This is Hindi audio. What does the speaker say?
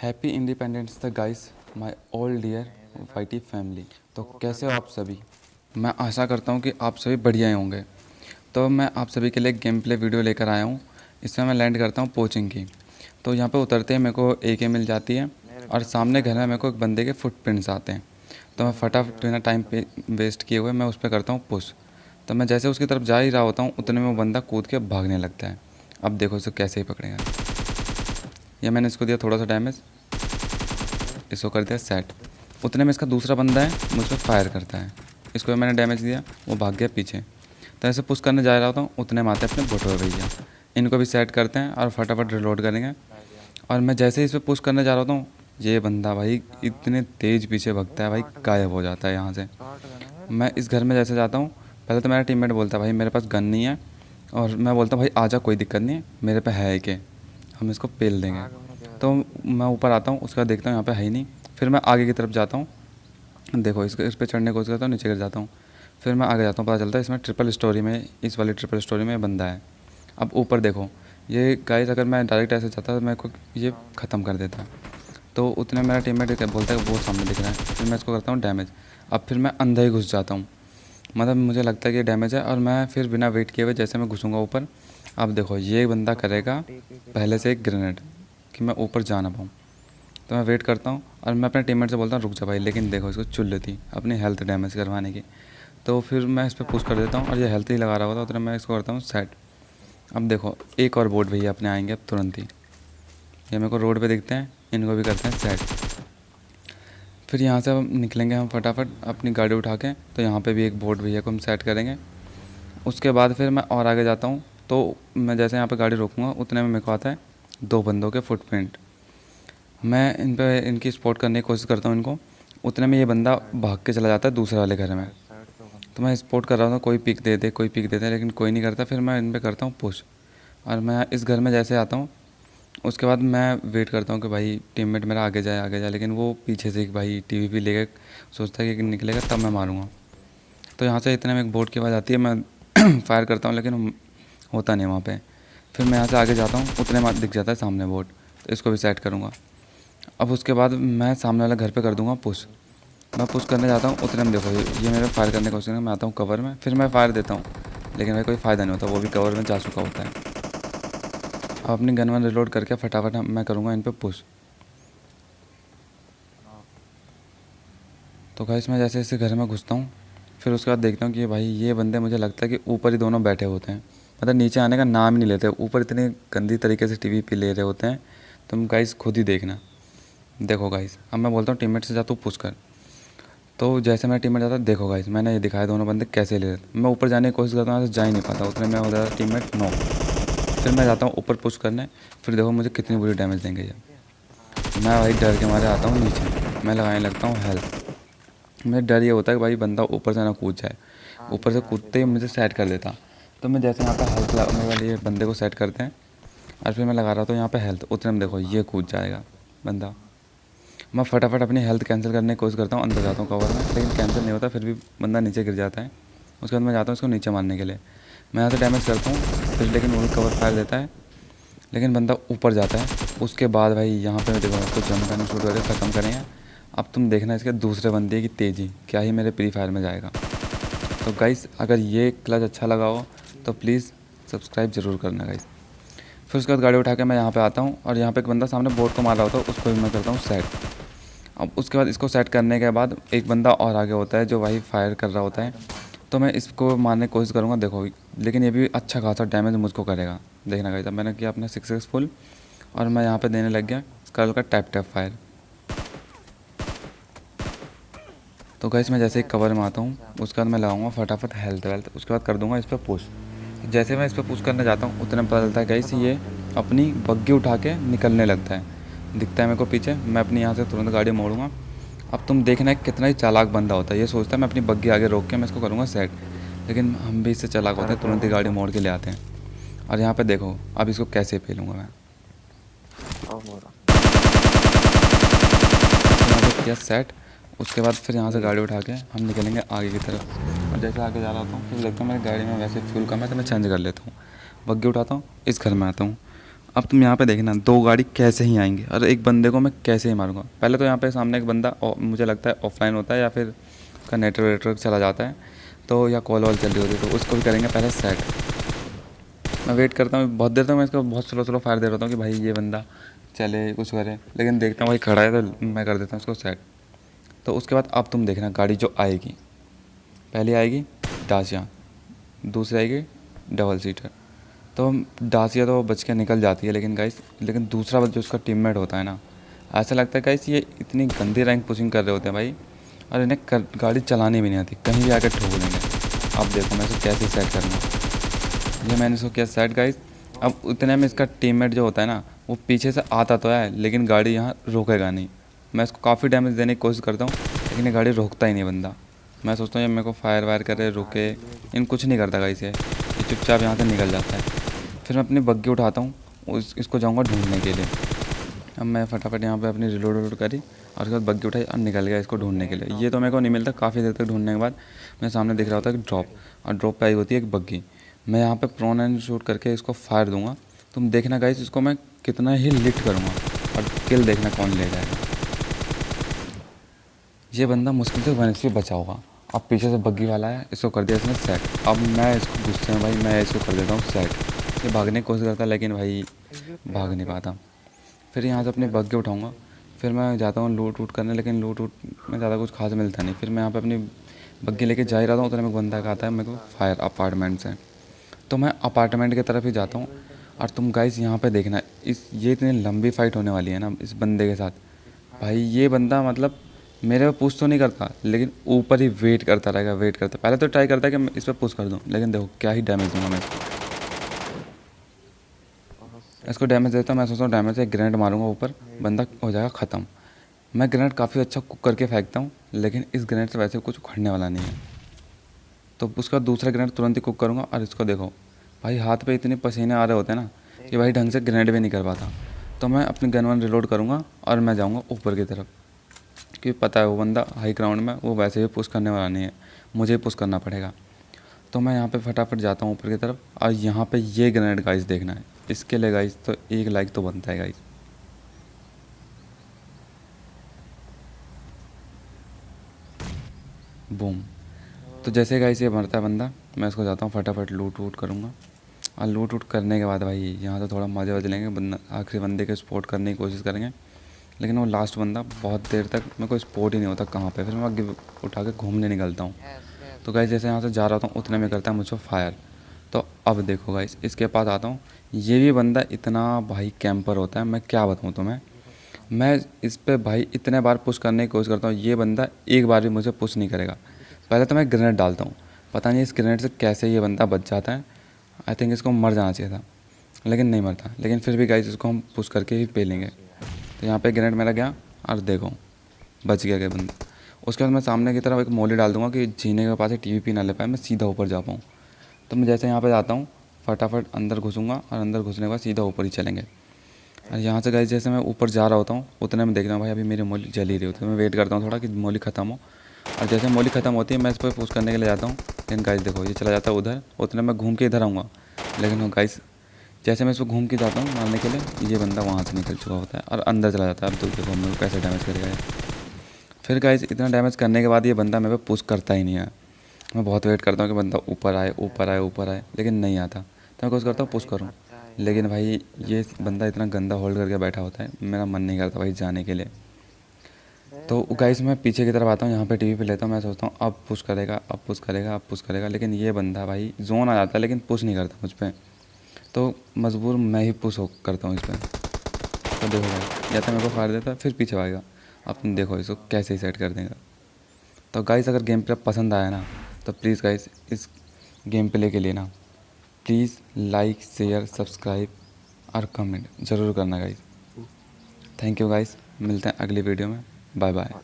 Happy independence day guys my all dear YT family. तो कैसे हो आप सभी? मैं आशा करता हूँ कि आप सभी बढ़िया ही होंगे। तो मैं आप सभी के लिए गेम प्ले वीडियो लेकर आया हूँ। इसमें मैं लैंड करता हूँ पोचिंग की। तो यहाँ पे उतरते ही मेरे को AK मिल जाती है और सामने घर में मेरे को एक बंदे के फुटप्रिंट्स आते हैं। तो मैं फटाफट बिना टाइम पे वेस्ट किए हुए मैं उस पर करता हूँ पुश। तो मैं जैसे उसकी तरफ जा ही रहा होता हूँ उतने में वो बंदा कूद के भागने लगता है। अब देखो इसे कैसे ही पकड़ेगा। या मैंने इसको दिया थोड़ा सा डैमेज, इसको कर दिया सेट। उतने में इसका दूसरा बंदा है मुझ पर फायर करता है, इसको मैंने डैमेज दिया, वो भाग गया पीछे। तो ऐसे पुश करने जा रहा होता हूँ उतने में आते हैं अपने भुटवे भैया, इनको भी सेट करते हैं और फटाफट रिलोड करेंगे। और मैं जैसे ही इस पर पुश करने जा रहा होता हूँ ये बंदा भाई इतने तेज़ पीछे भगता है भाई, गायब हो जाता है यहाँ से। मैं इस घर में जैसे जाता हूँ पहले तो मेरा टीममेट बोलता है भाई मेरे पास गन नहीं है, और मैं बोलता हूँ भाई आजा कोई दिक्कत नहीं है मेरे पे है कि हम इसको पेल देंगे। तो मैं ऊपर आता हूँ, उसका देखता हूँ यहाँ पे है ही नहीं। फिर मैं आगे की तरफ जाता हूँ, देखो इस पर चढ़ने की कोशिश करता हूँ, नीचे गिर जाता हूँ। फिर मैं आगे जाता हूँ, पता चलता है इसमें ट्रिपल स्टोरी में, इस वाली ट्रिपल स्टोरी में बंदा है। अब ऊपर देखो ये गाइस, अगर मैं डायरेक्ट ऐसे जाता तो मेरे को ये ख़त्म कर देता। तो उतने मेरा टीममेट बोलता है वो सामने दिख रहा है, फिर मैं इसको करता हूँ डैमेज। अब फिर मैं अंदर ही घुस जाता हूँ, मतलब मुझे लगता है कि डैमेज है, और मैं फिर बिना वेट किए हुए जैसे मैं घुसूँगा ऊपर, अब देखो ये बंदा करेगा पहले से एक ग्रेनेड कि मैं ऊपर जा ना पाऊँ। तो मैं वेट करता हूँ और मैं अपने टीममेट से बोलता हूँ रुक जा भाई, लेकिन देखो इसको चुल थी अपनी हेल्थ डैमेज करवाने की। तो फिर मैं इस पर पुश कर देता हूँ और ये हेल्थ ही लगा रहा होता है, उतना मैं इसको करता हूँ सेट। अब देखो एक और बोट भैया अपने आएंगे अब तुरंत ही, ये मेरे को रोड पे दिखते हैं, इनको भी करते हैं सेट। फिर यहाँ से हम निकलेंगे हम फटाफट अपनी गाड़ी उठा के, तो यहाँ पे भी एक बोट भैया को हम सेट करेंगे। उसके बाद फिर मैं और आगे जाता हूँ, तो मैं जैसे यहाँ पे गाड़ी रोकूँगा उतने में मेरे को आता है 2 बंदों के फुटप्रिंट। मैं इन पे इनकी स्पॉट करने की कोशिश करता हूँ इनको, उतने में ये बंदा भाग के चला जाता है दूसरे वाले घर में। तो मैं स्पॉट कर रहा हूँ कोई पिक दे दे कोई पिक दे दे, लेकिन कोई नहीं करता। फिर मैं इन पे करता हूँ पुश, और मैं इस घर में जैसे आता हूँ उसके बाद मैं वेट करता हूँ कि भाई टीममेट मेरा आगे जाए, लेकिन वो पीछे से भाई TVP लेके सोचता है कि निकलेगा तब मैं मारूँगा। तो यहाँ से इतने में एक बोट की आवाज़ आती है, मैं फायर करता हूँ लेकिन होता नहीं वहाँ पे। फिर मैं यहाँ से आगे जाता हूँ उतने में दिख जाता है सामने बोट, तो इसको भी सेट करूँगा। अब उसके बाद मैं सामने वाले घर पे कर दूँगा पुश। मैं पुश करने जाता हूँ उतने में देखो ये मेरे फायर करने की कोशिश है, मैं आता हूँ कवर में, फिर मैं फायर देता हूँ लेकिन भाई कोई फ़ायदा नहीं होता, वो भी कवर में जा चुका होता है। अब अपनी गन वन रिलोड करके फटाफट मैं करूँगा इन पे पुश। तो गाइस मैं जैसे इस घर में घुसता हूँ, फिर उसके बाद देखता हूँ कि भाई ये बंदे मुझे लगता है कि ऊपर ही दोनों बैठे होते हैं, मतलब नीचे आने का नाम ही नहीं लेते, ऊपर इतने गंदी तरीके से TVP ले रहे होते हैं। तुम गाइस खुद ही देखना। देखो गाइस अब मैं बोलता हूँ टीममेट से जा तू पुश कर, तो जैसे मेरा टीममेट जाता है देखो गाइस मैंने ये दिखाया दोनों बंदे कैसे ले रहे थे। मैं ऊपर जाने की कोशिश करता हूँ, जा ही नहीं पाता, उतने में हो जाता टीममेट नो। फिर मैं जाता हूँ ऊपर पुश करने, फिर देखो मुझे कितनी बुरी डैमेज देंगे ये। मैं भाई डर के मारे आता हूँ नीचे, मैं लगाने लगता हूँ हेल्थ। मेरा डर ये होता है कि भाई बंदा ऊपर से ना कूद जाए, ऊपर से कूदते ही मुझे सेट कर देता। तो मैं जैसे यहाँ पे हेल्थ लगाने वाले ये बंदे को सेट करते हैं और फिर मैं लगा रहा था यहाँ पे हेल्थ, उतने में देखो ये कूद जाएगा बंदा। मैं फटाफट अपनी हेल्थ कैंसिल करने की कोशिश करता हूँ, अंदर जाता हूँ कवर में, लेकिन कैंसिल नहीं होता, फिर भी बंदा नीचे गिर जाता है। उसके बाद मैं जाता हूँ इसको नीचे मारने के लिए, मैं यहाँ से डैमेज करता हूँ फिर, लेकिन वो कवर फायर देता है, लेकिन बंदा ऊपर जाता है। उसके बाद भाई यहाँ पे मैं देखो उसको जंप करने शूट करके ख़त्म करेंगे। अब तुम देखना इसके दूसरे बंदे की तेज़ी क्या ही मेरे प्री फायर में जाएगा। तो गाइस अगर ये क्लच अच्छा लगा हो तो प्लीज़ सब्सक्राइब ज़रूर करना गाइस। फिर उसके बाद गाड़ी उठा के मैं यहाँ पे आता हूँ और यहाँ पे एक बंदा सामने बोट को मार रहा होता है, उसको भी मैं करता हूँ सेट। अब उसके बाद इसको सेट करने के बाद एक बंदा और आगे होता है जो भाई फायर कर रहा होता है, तो मैं इसको मारने की कोशिश करूँगा देखो, लेकिन ये भी अच्छा खासा डैमेज मुझको करेगा। देखना गाइस अब मैंने किया अपना सक्सेसफुल, और मैं यहाँ पे देने लग गया इसका हल्का टैप टैप फायर। तो गाइस मैं जैसे ही कवर में आता हूँ उसके बाद मैं लगाऊंगा फटाफट हेल्थ वेल्थ, उसके बाद कर दूंगा इस पर पुश। जैसे मैं इस पर पुश करने जाता हूँ उतने में पता चलता है गाइस ये अपनी बग्गी उठा के निकलने लगता है, दिखता है मेरे को पीछे। मैं अपनी यहाँ से तुरंत गाड़ी मोड़ूंगा। अब तुम देखना कितना ही चालाक बंदा होता है, ये सोचता है मैं अपनी बग्गी आगे रोक के मैं इसको करूँगा सेट, लेकिन हम भी इससे चालाक होते हैं, तुरंत ही गाड़ी मोड़ के ले आते हैं। और यहाँ पे देखो अब इसको कैसे पेलूँगा मैं, किया सेट। उसके बाद फिर यहाँ से गाड़ी उठा के हम निकलेंगे आगे की तरफ, और जैसे आगे जा रहा हूँ फिर देखता हूँ मेरी गाड़ी में वैसे फ्यूल कम है तो मैं चेंज कर लेता हूँ, बग्गी उठाता हूँ इस घर में आता हूँ। अब तुम यहाँ पे देखना 2 गाड़ी कैसे ही आएंगे और एक बंदे को मैं कैसे ही मारूंगा। पहले तो यहाँ पे सामने एक बंदा मुझे लगता है ऑफलाइन होता है या फिर उसका नेटवर्क चला जाता है, तो या कॉल वॉल चल रही होती है, तो उसको भी करेंगे पहले सेट। मैं वेट करता हूँ बहुत देर तक, मैं इसको बहुत स्लो फायर दे रहा हूँ कि भाई ये बंदा चले कुछ करे, लेकिन देखता हूँ भाई खड़ा है तो मैं कर देता हूँ उसको सेट। तो उसके बाद अब तुम देखना गाड़ी जो आएगी, पहली आएगी डासिया, दूसरी आएगी डबल सीटर। तो डासिया तो बच के निकल जाती है, लेकिन दूसरा जो उसका टीममेट होता है ना, ऐसा लगता है गाइस ये इतनी गंदी रैंक पुशिंग कर रहे होते हैं भाई, और इन्हें गाड़ी चलानी भी नहीं आती, कहीं भी आकर ठोक देंगे। अब देखो मैं इसको कैसे सेट करूँगा। ये मैंने इसको किया सेट गाइस। अब उतने में इसका टीममेट जो होता है ना, वो पीछे से आता तो है लेकिन गाड़ी यहाँ रोकेगा नहीं। मैं इसको काफ़ी डैमेज देने की कोशिश करता हूँ, लेकिन ये गाड़ी रोकता ही नहीं बंदा। मैं सोचता हूँ ये मेरे को फायर वायर करे, रुके, इन कुछ नहीं करता गाइस, ये चुपचाप यहाँ से निकल जाता है। फिर मैं अपनी बग्गी उठाता हूँ, इसको जाऊँगा ढूंढने के लिए। अब मैं फटाफट यहाँ पे अपनी रिलोड करी और उसके बाद बग्गी उठाई और निकल गया इसको ढूंढने के लिए। ये तो मेरे को नहीं मिलता, काफ़ी देर तक ढूंढने के बाद मेरे सामने दिख रहा होता है कि ड्रॉप, और ड्रॉप पे आई होती है एक बग्गी। मैं यहाँ पे प्रोन एंड शूट करके इसको फायर दूंगा। तुम देखना गाइस इसको मैं कितना ही लिट करूँगा और किल देखना कौन ले जाएगा। ये बंदा मुश्किल से 1 HP बचा होगा। अब पीछे से बग्गी वाला है, इसको कर दिया इसने सेट। अब मैं इसको गुस्से में भाई मैं इसको कर देता हूँ सेट। ये भागने की कोशिश करता है लेकिन भाई भाग नहीं पाता। फिर यहाँ से अपनी बग्गी उठाऊँगा, फिर मैं जाता हूँ लूट वूट करने, लेकिन लूट वूट में ज़्यादा कुछ खास मिलता नहीं। फिर मैं यहाँ पे अपनी बग्गी लेके जा ही रहा था, उतने में बंदा आता है मेरे को फायर अपार्टमेंट से। तो मैं अपार्टमेंट की तरफ ही जाता हूँ। और तुम गाइस यहाँ पे देखना, ये इतनी लंबी फाइट होने वाली है ना इस बंदे के साथ। भाई ये बंदा मतलब मेरे पे पुश तो नहीं करता, लेकिन ऊपर ही वेट करता रहेगा, वेट करता। पहले तो ट्राई करता है कि मैं इस पर पुश कर दूँ, लेकिन देखो क्या ही डैमेज दूँगा मैं इसको डैमेज देता हूँ। मैं सोचता हूँ डैमेज से ग्रेनेड मारूंगा ऊपर, बंदा हो जाएगा ख़त्म। मैं ग्रेनेड काफ़ी अच्छा कुक करके फेंकता हूँ, लेकिन इस ग्रेनेड से वैसे कुछ उखड़ने वाला नहीं है। तो उसका दूसरा ग्रेनेड तुरंत ही कुक करूँगा। और इसको देखो भाई हाथ पे इतने पसीने आ रहे होते हैं ना कि भाई ढंग से ग्रेनेड भी नहीं कर पाता। तो मैं अपनी गन वन रिलोड करूँगा और मैं जाऊँगा ऊपर की तरफ, क्योंकि पता है वो बंदा हाई ग्राउंड में वो वैसे ही पुश करने वाला नहीं है, मुझे पुश करना पड़ेगा। तो मैं यहाँ पे फटाफट जाता हूँ ऊपर की तरफ। और यहाँ पे ये ग्रेनेड गाइस देखना है, इसके लिए गाइस तो 1 लाइक तो बनता है गाइस। बूम। तो जैसे गाइस ये मरता है बंदा, मैं इसको जाता हूँ फटाफट लूट वूट करूँगा। और लूट वूट करने के बाद भाई यहाँ से थोड़ा मज़े वजे लेंगे, बंदा आखिरी बंदे के स्पॉट करने की कोशिश करेंगे, लेकिन वो लास्ट बंदा बहुत देर तक मेरे को स्पॉट ही नहीं होता कहाँ पे। फिर मैं आगे उठा के घूमने निकलता हूँ। तो गाइस जैसे यहाँ से जा रहा था उतने में करता है मुझको फायर। तो अब देखो गाइस इसके पास आता हूँ, ये भी बंदा इतना भाई कैंपर होता है, मैं क्या बताऊँ तुम्हें। मैं इस पे भाई इतने बार पुश करने की कोशिश करता हूँ, ये बंदा एक बार भी मुझे पुश नहीं करेगा। पहले तो मैं ग्रेनेड डालता हूँ, पता नहीं इस ग्रेनेड से कैसे ये बंदा बच जाता है। आई थिंक इसको मर जाना चाहिए था, लेकिन नहीं मरता। लेकिन फिर भी गाइस इसको हम पुश करके ही पे लेंगे। तो यहाँ पे ग्रेनेड मेरा गया और देखो बच गया बंदा। उसके बाद मैं सामने की तरफ एक मोली डाल दूंगा कि जीने के पास ही TVP ना ले पाए, मैं सीधा ऊपर जा पाऊँ। तो मैं जैसे यहाँ पे जाता हूँ फटाफट अंदर घुसूँगा, और अंदर घुसने के बाद सीधा ऊपर ही चलेंगे। और यहाँ से गाइस जैसे मैं ऊपर जा रहा होता हूँ उतने में देखना भाई अभी मेरी मोली जल ही रही होती है। मैं वेट करता हूँ थोड़ा कि मोली ख़त्म हो, और जैसे मोली ख़त्म होती है मैं इस पर पुश करने के लिए जाता हूँ। लेकिन गाइस देखो ये चला जाता है उधर, उतने में घूम के इधर आऊँगा। लेकिन गाइस जैसे मैं इसको घूम के जाता हूँ मारने के लिए, ये बंदा वहाँ से निकल चुका होता है और अंदर चला जाता है। अब तो देखो मेरे को कैसे डैमेज करेगा ये। फिर गाइस इतना डैमेज करने के बाद ये बंदा मेरे पे पुश करता ही नहीं है। मैं बहुत वेट करता हूँ कि बंदा ऊपर आए ऊपर आए ऊपर आए, लेकिन नहीं आता। तो मैं कोशिश करता हूँ पुश करूँ, लेकिन भाई ये बंदा इतना गंदा होल्ड करके बैठा होता है, मेरा मन नहीं करता भाई जाने के लिए। तो गाइस मैं पीछे की तरफ आता हूँ, यहाँ पे टीवी पे लेता हूँ। मैं सोचता हूँ अब पुश करेगा अब पुश करेगा अब पुश करेगा, लेकिन ये बंदा भाई जोन आ जाता है लेकिन पुश नहीं करता मुझ पर। तो मजबूर मैं ही पुश करता हूँ इस पर। तो देखो भाई या तो मेरे को फाड़ देता फिर पीछे भागेगा। अब तुम देखो इसको कैसे ही सेट कर देगा। तो गाइस अगर गेम प्ले पसंद आया ना तो प्लीज़ गाइस इस गेम प्ले के लिए ना प्लीज़ लाइक शेयर सब्सक्राइब और कमेंट ज़रूर करना गाइस। थैंक यू गाइस, मिलते हैं अगली वीडियो में। Bye bye.